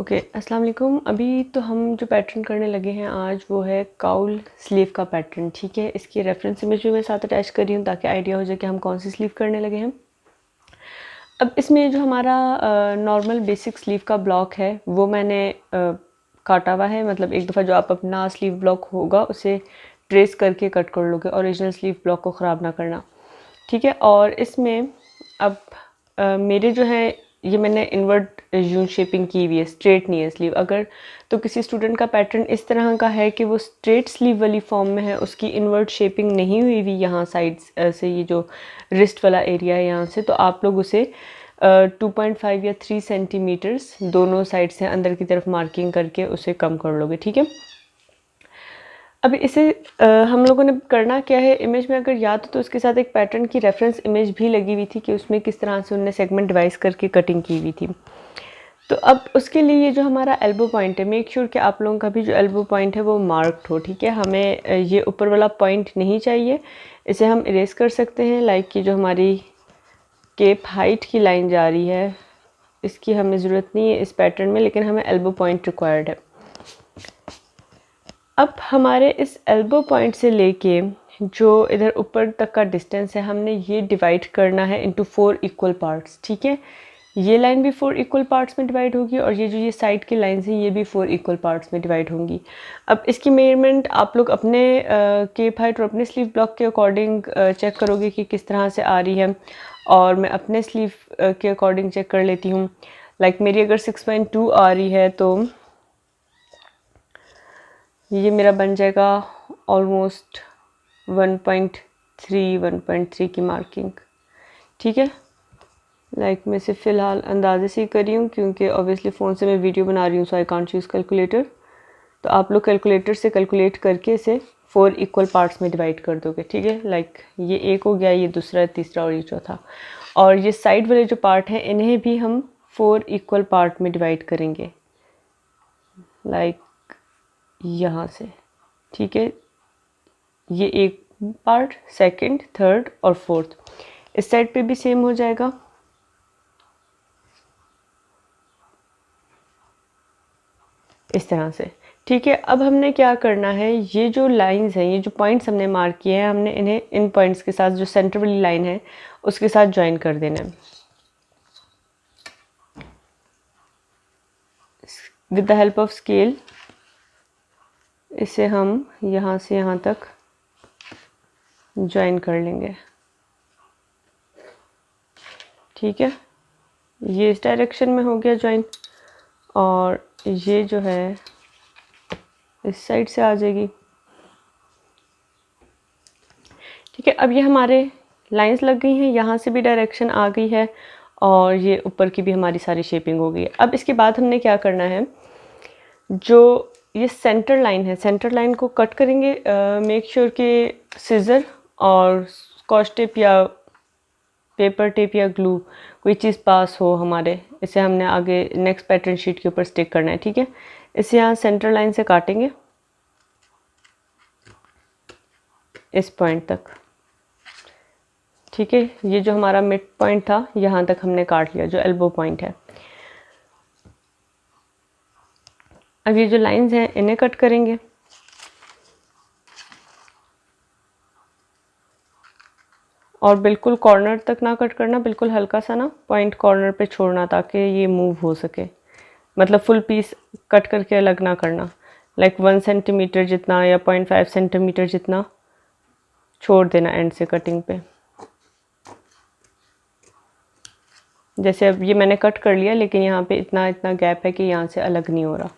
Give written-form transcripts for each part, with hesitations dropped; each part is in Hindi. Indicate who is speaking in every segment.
Speaker 1: ओके, अस्सलाम वालेकुम। अभी तो हम जो पैटर्न करने लगे हैं आज वो है काउल स्लीव का पैटर्न। ठीक है, इसकी रेफरेंस इमेज भी मैं साथ अटैच कर रही हूँ ताकि आइडिया हो जाए कि हम कौन सी स्लीव करने लगे हैं। अब इसमें जो हमारा नॉर्मल बेसिक स्लीव का ब्लॉक है वो मैंने काटा हुआ है। मतलब एक दफ़ा जो आप अपना स्लीव ब्लॉक होगा उसे ट्रेस करके कट कर लोगे, ओरिजिनल स्लीव ब्लॉक को ख़राब ना करना। ठीक है, और इसमें अब मेरे जो है ये मैंने इन्वर्ट यून शेपिंग की हुई है, स्ट्रेट नहीं है स्लीव। अगर तो किसी स्टूडेंट का पैटर्न इस तरह का है कि वो स्ट्रेट स्लीव वाली फॉर्म में है, उसकी इन्वर्ट शेपिंग नहीं हुई हुई यहाँ साइड्स से, ये जो रिस्ट वाला एरिया है यहाँ से, तो आप लोग उसे 2.5 या 3 सेंटीमीटर्स दोनों साइड से अंदर की तरफ मार्किंग करके उसे कम कर लोगे। ठीक है, अब इसे हम लोगों ने करना क्या है, इमेज में अगर याद हो तो उसके साथ एक पैटर्न की रेफरेंस इमेज भी लगी हुई थी कि उसमें किस तरह से उनने सेगमेंट डिवाइस करके कटिंग की हुई थी। तो अब उसके लिए ये जो हमारा एल्बो पॉइंट है, मेक श्योर कि आप लोगों का भी जो एल्बो पॉइंट है वो मार्क्ड हो। ठीक है, हमें ये ऊपर वाला पॉइंट नहीं चाहिए, इसे हम इरेज कर सकते हैं। लाइक कि जो हमारी केप हाइट की लाइन जा रही है इसकी हमें ज़रूरत नहीं है इस पैटर्न में, लेकिन हमें एल्बो पॉइंट रिक्वायर्ड है। अब हमारे इस एल्बो पॉइंट से लेके जो इधर ऊपर तक का डिस्टेंस है, हमने ये डिवाइड करना है इनटू 4 इक्वल पार्ट्स। ठीक है, ये लाइन भी 4 इक्वल पार्ट्स में डिवाइड होगी और ये जो ये साइड की लाइंस हैं ये भी 4 इक्वल पार्ट्स में डिवाइड होंगी। अब इसकी मेजरमेंट आप लोग अपने केप हाइट और अपने स्लीव ब्लॉक के अकॉर्डिंग चेक करोगे कि किस तरह से आ रही है, और मैं अपने स्लीव के अकॉर्डिंग चेक कर लेती हूँ। लाइक मेरी अगर 6.2 आ रही है तो ये मेरा बन जाएगा ऑलमोस्ट 1.3 की मार्किंग। ठीक है, लाइक मैं इसे फ़िलहाल अंदाजे से ही कर रही हूँ क्योंकि ऑब्वियसली फ़ोन से मैं वीडियो बना रही हूँ, सो आई कांट यूज़ कैलकुलेटर। तो आप लोग कैलकुलेटर से कैलकुलेट करके इसे 4 इक्वल पार्ट्स में डिवाइड कर दोगे। ठीक है, लाइक ये एक हो गया, ये दूसरा, तीसरा और ये चौथा, और ये साइड वाले जो पार्ट हैं इन्हें भी हम 4 इक्वल पार्ट में डिवाइड करेंगे, लाइक यहाँ से। ठीक है, ये एक पार्ट, सेकंड, थर्ड और फोर्थ। इस साइड पे भी सेम हो जाएगा। इस तरह से। ठीक है, अब हमने क्या करना है, ये जो लाइंस हैं, ये जो पॉइंट्स हमने मार्क किए हैं, हमने इन्हें इन पॉइंट्स के साथ जो सेंटर वाली लाइन है उसके साथ ज्वाइन कर देना है with the help of scale. इसे हम यहाँ से यहाँ तक ज्वाइन कर लेंगे। ठीक है, ये इस डायरेक्शन में हो गया ज्वाइन, और ये जो है इस साइड से आ जाएगी। ठीक है, अब ये हमारे लाइंस लग गई हैं, यहाँ से भी डायरेक्शन आ गई है और ये ऊपर की भी हमारी सारी शेपिंग हो गई है। अब इसके बाद हमने क्या करना है, जो ये सेंटर लाइन है, सेंटर लाइन को कट करेंगे। मेक श्योर कि सीजर और स्कॉच टेप या पेपर टेप या ग्लू कोई चीज़ पास हो हमारे। इसे हमने आगे नेक्स्ट पैटर्न शीट के ऊपर स्टिक करना है। ठीक है, इसे यहाँ सेंटर लाइन से काटेंगे इस पॉइंट तक। ठीक है, ये जो हमारा मिड पॉइंट था यहाँ तक हमने काट लिया, जो एल्बो पॉइंट है। अब ये जो लाइंस हैं इन्हें कट करेंगे। और बिल्कुल कॉर्नर तक ना कट करना, बिल्कुल हल्का सा ना पॉइंट कॉर्नर पे छोड़ना ताकि ये मूव हो सके। मतलब फुल पीस कट करके अलग ना करना, लाइक 1 सेंटीमीटर जितना या 0.5 सेंटीमीटर जितना छोड़ देना एंड से कटिंग पे। जैसे अब ये मैंने कट कर लिया, लेकिन यहाँ पे इतना इतना गैप है कि यहाँ से अलग नहीं हो रहा।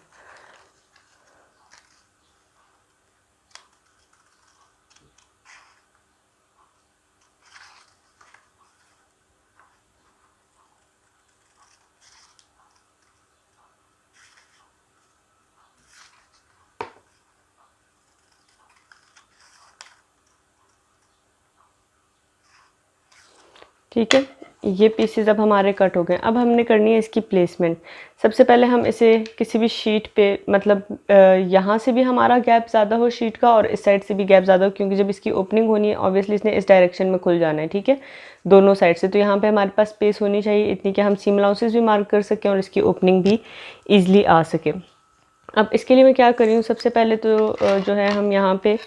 Speaker 1: ठीक है, ये पीसेस अब हमारे कट हो गए। अब हमने करनी है इसकी प्लेसमेंट। सबसे पहले हम इसे किसी भी शीट पे, मतलब यहाँ से भी हमारा गैप ज़्यादा हो शीट का और इस साइड से भी गैप ज़्यादा हो, क्योंकि जब इसकी ओपनिंग होनी है ऑब्वियसली इसने इस डायरेक्शन में खुल जाना है, ठीक है, दोनों साइड से। तो यहाँ पे हमारे पास स्पेस होनी चाहिए इतनी कि हम सीम अलाउंसेस भी मार्क कर सकें और इसकी ओपनिंग भी ईजिली आ सके। अब इसके लिए मैं क्या कर रही हूँ, सबसे पहले तो जो है हम यहाँ पे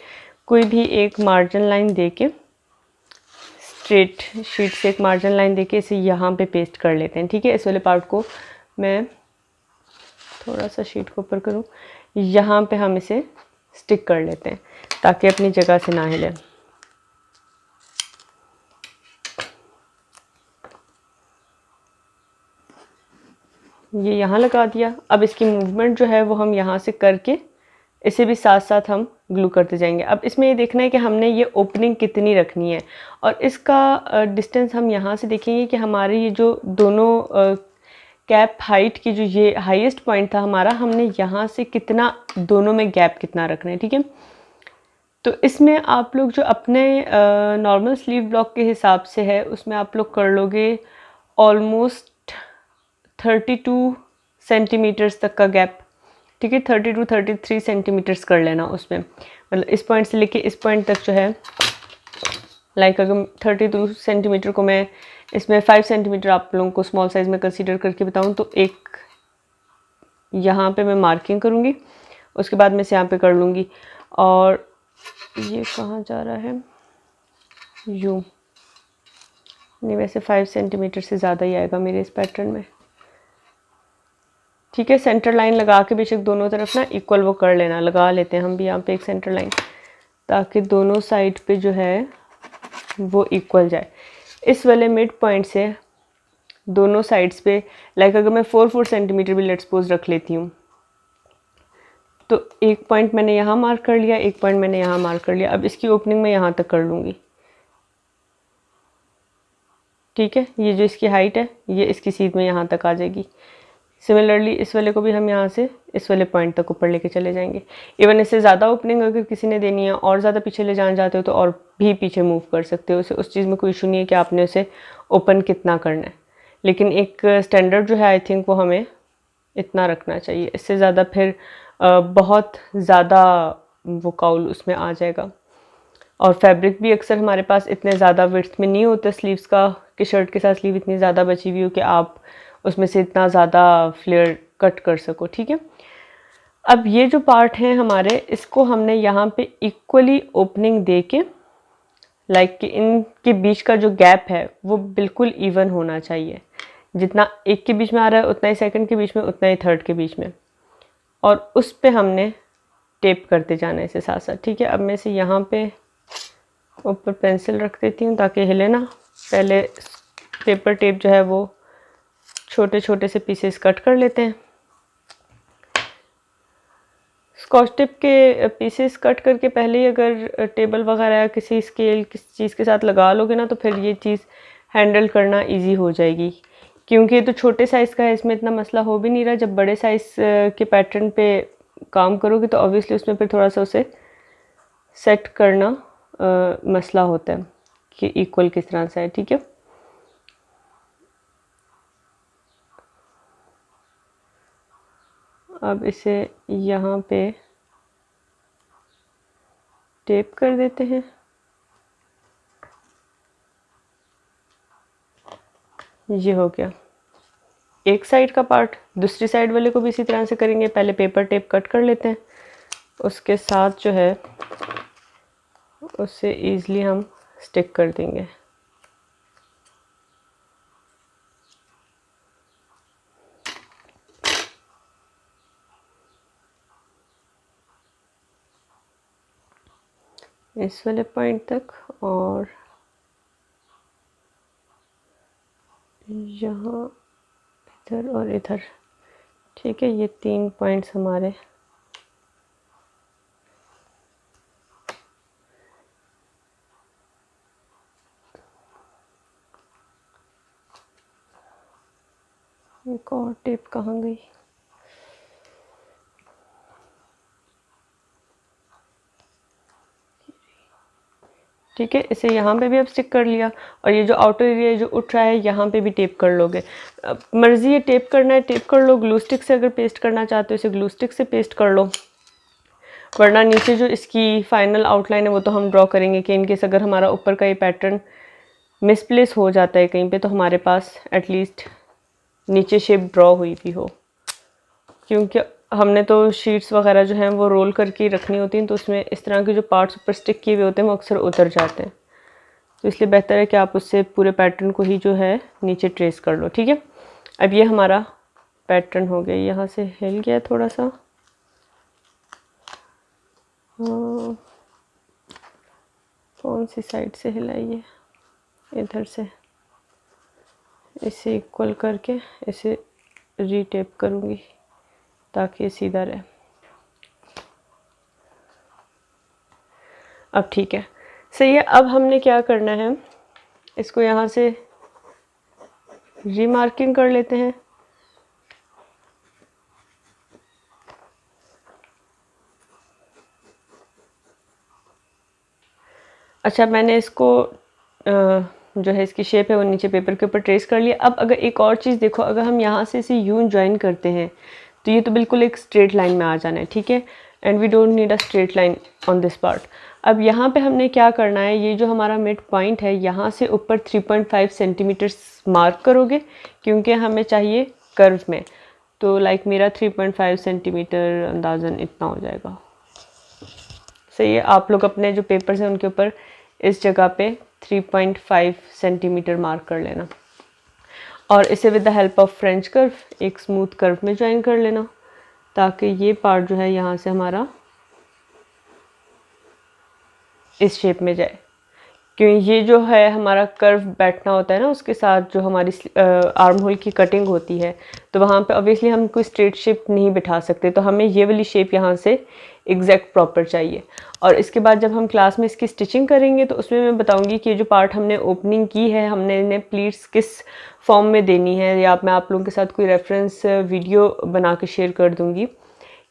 Speaker 1: कोई भी एक मार्जिन लाइन दे के, स्ट्रेट शीट से एक मार्जिन लाइन देके इसे यहाँ पे पेस्ट कर लेते हैं, ठीक है। इस वाले पार्ट को मैं थोड़ा सा शीट को ऊपर करूँ, यहाँ पे हम इसे स्टिक कर लेते हैं ताकि अपनी जगह से ना हिले। ये यहाँ लगा दिया। अब इसकी मूवमेंट जो है वो हम यहाँ से करके इसे भी साथ साथ हम ग्लू करते जाएंगे। अब इसमें ये देखना है कि हमने ये ओपनिंग कितनी रखनी है, और इसका डिस्टेंस हम यहाँ से देखेंगे कि हमारे ये जो दोनों कैप हाइट की जो ये हाईएस्ट पॉइंट था हमारा, हमने यहाँ से कितना दोनों में गैप कितना रखना है, ठीक है। तो इसमें आप लोग जो अपने नॉर्मल स्लीव ब्लॉक के हिसाब से है उसमें आप लोग कर लोगे ऑलमोस्ट 32 सेंटीमीटर्स तक का गैप, ठीक है। 30 to 33 सेंटीमीटर्स कर लेना उसमें, मतलब इस पॉइंट से लेके इस पॉइंट तक जो है, लाइक अगर 32 सेंटीमीटर को मैं इसमें 5 सेंटीमीटर आप लोगों को स्मॉल साइज़ में कंसीडर करके बताऊं तो एक यहाँ पे मैं मार्किंग करूँगी, उसके बाद मैं इसे यहाँ पे कर लूँगी। और ये कहाँ जा रहा है, यूँ नहीं, वैसे 5 सेंटीमीटर से ज़्यादा ही आएगा मेरे इस पैटर्न में, ठीक है। सेंटर लाइन लगा के बेशक दोनों तरफ ना इक्वल वो कर लेना, लगा लेते हैं हम भी यहाँ पे एक सेंटर लाइन, ताकि दोनों साइड पे जो है वो इक्वल जाए। इस वाले मिड पॉइंट से दोनों साइड्स पे, लाइक अगर मैं 4 सेंटीमीटर भी लेट्स सपोज रख लेती हूँ, तो एक पॉइंट मैंने यहाँ मार्क कर लिया, एक पॉइंट मैंने यहाँ मार्क कर लिया। अब इसकी ओपनिंग मैं यहाँ तक कर लूँगी, ठीक है। ये जो इसकी हाइट है ये इसकी सीध में यहाँ तक आ जाएगी। सिमिलरली इस वाले को भी हम यहाँ से इस वाले पॉइंट तक ऊपर लेके चले जाएंगे। इवन इससे ज़्यादा ओपनिंग अगर किसी ने देनी है और ज़्यादा पीछे ले जाना चाहते हो तो और भी पीछे मूव कर सकते हो, उस चीज़ में कोई इशू नहीं है कि आपने उसे ओपन कितना करना है। लेकिन एक स्टैंडर्ड जो है आई थिंक वो हमें इतना रखना चाहिए, इससे ज़्यादा फिर बहुत ज़्यादा वो काउल उसमें आ जाएगा। और फैब्रिक भी अक्सर हमारे पास इतने ज़्यादा विड्थ में नहीं होता स्लीव्स का कि शर्ट के साथ स्लीव इतनी ज़्यादा बची हुई हो कि आप उसमें से इतना ज़्यादा फ्लेयर कट कर सको, ठीक है। अब ये जो पार्ट है हमारे, इसको हमने यहाँ पे इक्वली ओपनिंग दे के, लाइक कि इनके बीच का जो गैप है वो बिल्कुल इवन होना चाहिए, जितना एक के बीच में आ रहा है उतना ही सेकंड के बीच में, उतना ही थर्ड के बीच में, और उस पे हमने टेप करते जाना है इसे साथ साथ, ठीक है। अब मैं इसे यहाँ पे ऊपर पेंसिल रख देती हूँ ताकि हिले ना। पहले पेपर टेप जो है वो छोटे छोटे से पीसेस कट कर लेते हैं। स्कॉच टेप के पीसेस कट करके पहले ही अगर टेबल वगैरह या किसी स्केल किसी चीज़ के साथ लगा लोगे ना तो फिर ये चीज़ हैंडल करना इजी हो जाएगी, क्योंकि ये तो छोटे साइज़ का है, इसमें इतना मसला हो भी नहीं रहा। जब बड़े साइज़ के पैटर्न पे काम करोगे तो ऑब्वियसली उसमें फिर थोड़ा सा उसे सेट करना मसला होता है कि इक्वल किस तरह से है, ठीक है। अब इसे यहाँ पे टेप कर देते हैं। ये हो गया एक साइड का पार्ट। दूसरी साइड वाले को भी इसी तरह से करेंगे। पहले पेपर टेप कट कर लेते हैं, उसके साथ जो है उससे ईज़िली हम स्टिक कर देंगे। इस वाले पॉइंट तक और यहाँ, इधर और इधर, ठीक है। ये 3 पॉइंट्स हमारे एक और टेप कहाँ गई, ठीक है, इसे यहाँ पे भी अब स्टिक कर लिया और ये जो आउटर एरिया जो उठ रहा है यहाँ पे भी टेप कर लोगे। मर्ज़ी है टेप करना है टेप कर लो, ग्लू स्टिक से अगर पेस्ट करना चाहते हो इसे ग्लू स्टिक से पेस्ट कर लो, वरना नीचे जो इसकी फाइनल आउटलाइन है वो तो हम ड्रॉ करेंगे कि इनकेस अगर हमारा ऊपर का ये पैटर्न मिसप्लेस हो जाता है कहीं पे तो हमारे पास एटलीस्ट नीचे शेप ड्रॉ हुई भी हो, क्योंकि हमने तो शीट्स वगैरह जो हैं वो रोल करके रखनी होती हैं तो उसमें इस तरह के जो पार्ट्स ऊपर स्टिक किए हुए होते हैं वो अक्सर उतर जाते हैं, तो इसलिए बेहतर है कि आप उससे पूरे पैटर्न को ही जो है नीचे ट्रेस कर लो। ठीक है, अब ये हमारा पैटर्न हो गया, यहाँ से हिल गया थोड़ा सा, कौन सी साइड से हिलाइए, इधर से, इसे इक्वल करके इसे रीटेप करूँगी ताकि ये सीधा रहे। अब ठीक है, सही है। अब हमने क्या करना है, इसको यहाँ से रीमार्किंग कर लेते हैं। अच्छा, मैंने इसको जो है इसकी शेप है वो नीचे पेपर के ऊपर ट्रेस कर लिया। अब अगर एक और चीज़ देखो, अगर हम यहाँ से इसे यूं ज्वाइन करते हैं तो ये तो बिल्कुल एक स्ट्रेट लाइन में आ जाना है। ठीक है, and we don't need a straight line on this part. अब यहाँ पे हमने क्या करना है, ये जो हमारा मिड पॉइंट है यहाँ से ऊपर 3.5 सेंटीमीटर मार्क करोगे, क्योंकि हमें चाहिए कर्व में, तो लाइक मेरा 3.5 सेंटीमीटर अंदाज़न इतना हो जाएगा। सही है, आप लोग अपने जो पेपर्स हैं उनके ऊपर इस जगह पे 3.5 सेंटीमीटर मार्क कर लेना और इसे with the help of French curve एक स्मूथ कर्व में ज्वाइन कर लेना, ताकि ये पार्ट जो है यहाँ से हमारा इस शेप में जाए। क्योंकि ये जो है हमारा कर्व बैठना होता है ना, उसके साथ जो हमारी आर्म होल की कटिंग होती है, तो वहाँ पे ऑब्वियसली हम कोई स्ट्रेट शेप नहीं बिठा सकते, तो हमें ये वाली शेप यहाँ से एग्जैक्ट प्रॉपर चाहिए। और इसके बाद जब हम क्लास में इसकी स्टिचिंग करेंगे तो उसमें मैं बताऊंगी कि ये जो पार्ट हमने ओपनिंग की है, हमने इन्हें प्लीट्स किस फॉर्म में देनी है, या मैं आप लोगों के साथ कोई रेफरेंस वीडियो बना के शेयर कर दूँगी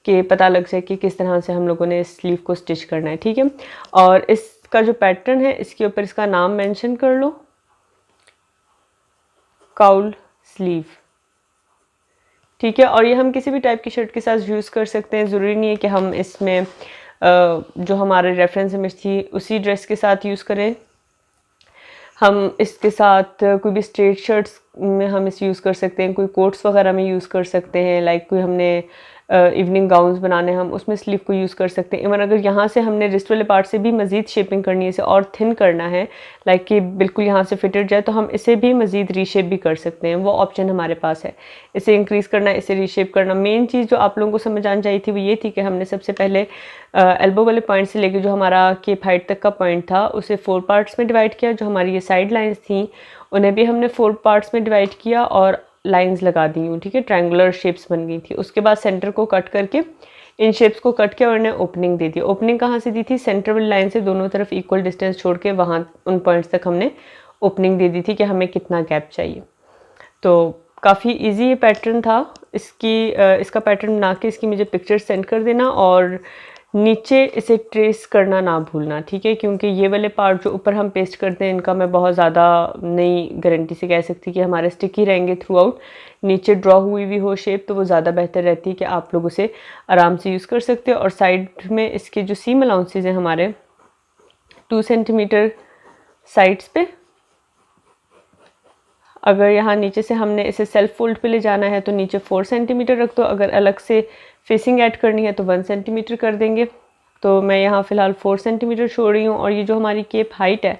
Speaker 1: कि पता लग जाए कि किस तरह से हम लोगों ने इस स्लीव को स्टिच करना है। ठीक है, और इसका जो पैटर्न है इसके ऊपर इसका नाम मेंशन कर लो, काउल स्लीव। ठीक है, और ये हम किसी भी टाइप की शर्ट के साथ यूज़ कर सकते हैं, ज़रूरी नहीं है कि हम इसमें जो हमारे रेफरेंस इमेज थी उसी ड्रेस के साथ यूज़ करें। हम इसके साथ कोई भी स्ट्रेट शर्ट्स में हम इसे यूज़ कर सकते हैं, कोई कोट्स वगैरह में यूज़ कर सकते हैं, लाइक कोई हमने इवनिंग गाउन्स बनाने हम उसमें स्लीव को यूज़ कर सकते हैं। इवन अगर यहाँ से हमने रिस्ट वाले पार्ट से भी मज़ीद शेपिंग करनी है, इसे और थिन करना है, लाइक कि बिल्कुल यहाँ से फिटेड जाए, तो हम इसे भी मज़ीद रीशेप भी कर सकते हैं, वो ऑप्शन हमारे पास है। इसे इंक्रीज़ करना, इसे रीशेप करना। मेन चीज़ जो आप लोगों को समझ आनी चाहिए थी वो ये थी कि हमने सबसे पहले एल्बो वाले पॉइंट से लेके जो हमारा केप हाइट तक का पॉइंट था उसे 4 पार्ट्स में डिवाइड किया। जो हमारी ये साइड लाइन्स थी उन्हें भी हमने 4 पार्ट्स में डिवाइड किया और लाइंस लगा दी हूँ। ठीक है, ट्रायंगुलर शेप्स बन गई थी। उसके बाद सेंटर को कट करके इन शेप्स को कट किया और इन्हें ओपनिंग दे दी। ओपनिंग कहाँ से दी थी, सेंटर वाली लाइन से दोनों तरफ इक्वल डिस्टेंस छोड़ के वहाँ उन पॉइंट्स तक हमने ओपनिंग दे दी थी कि हमें कितना गैप चाहिए। तो काफ़ी इजी ये पैटर्न था। इसका पैटर्न बना के इसकी मुझे पिक्चर सेंड कर देना और नीचे इसे ट्रेस करना ना भूलना। ठीक है, क्योंकि ये वाले पार्ट जो ऊपर हम पेस्ट करते हैं इनका मैं बहुत ज़्यादा नहीं गारंटी से कह सकती कि हमारे स्टिक ही रहेंगे थ्रू आउट। नीचे ड्रॉ हुई भी हो शेप तो वो ज़्यादा बेहतर रहती है कि आप लोग उसे आराम से यूज़ कर सकते हो। और साइड में इसके जो सीम अलाउंसेज हैं हमारे 2 सेंटीमीटर साइड्स पे, अगर यहाँ नीचे से हमने इसे सेल्फ फोल्ड पे ले जाना है तो नीचे 4 सेंटीमीटर रख दो। अगर अलग से फेसिंग ऐड करनी है तो 1 सेंटीमीटर कर देंगे। तो मैं यहाँ फ़िलहाल 4 सेंटीमीटर छोड़ रही हूँ और ये जो हमारी केप हाइट है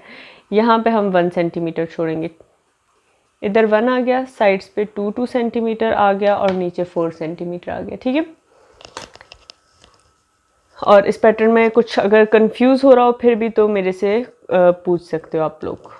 Speaker 1: यहाँ पे हम 1 सेंटीमीटर छोड़ेंगे। इधर 1 आ गया, साइड्स पे 2 सेंटीमीटर आ गया और नीचे 4 सेंटीमीटर आ गया। ठीक है, और इस पैटर्न में कुछ अगर कंफ्यूज हो रहा हो फिर भी तो मेरे से पूछ सकते हो आप लोग।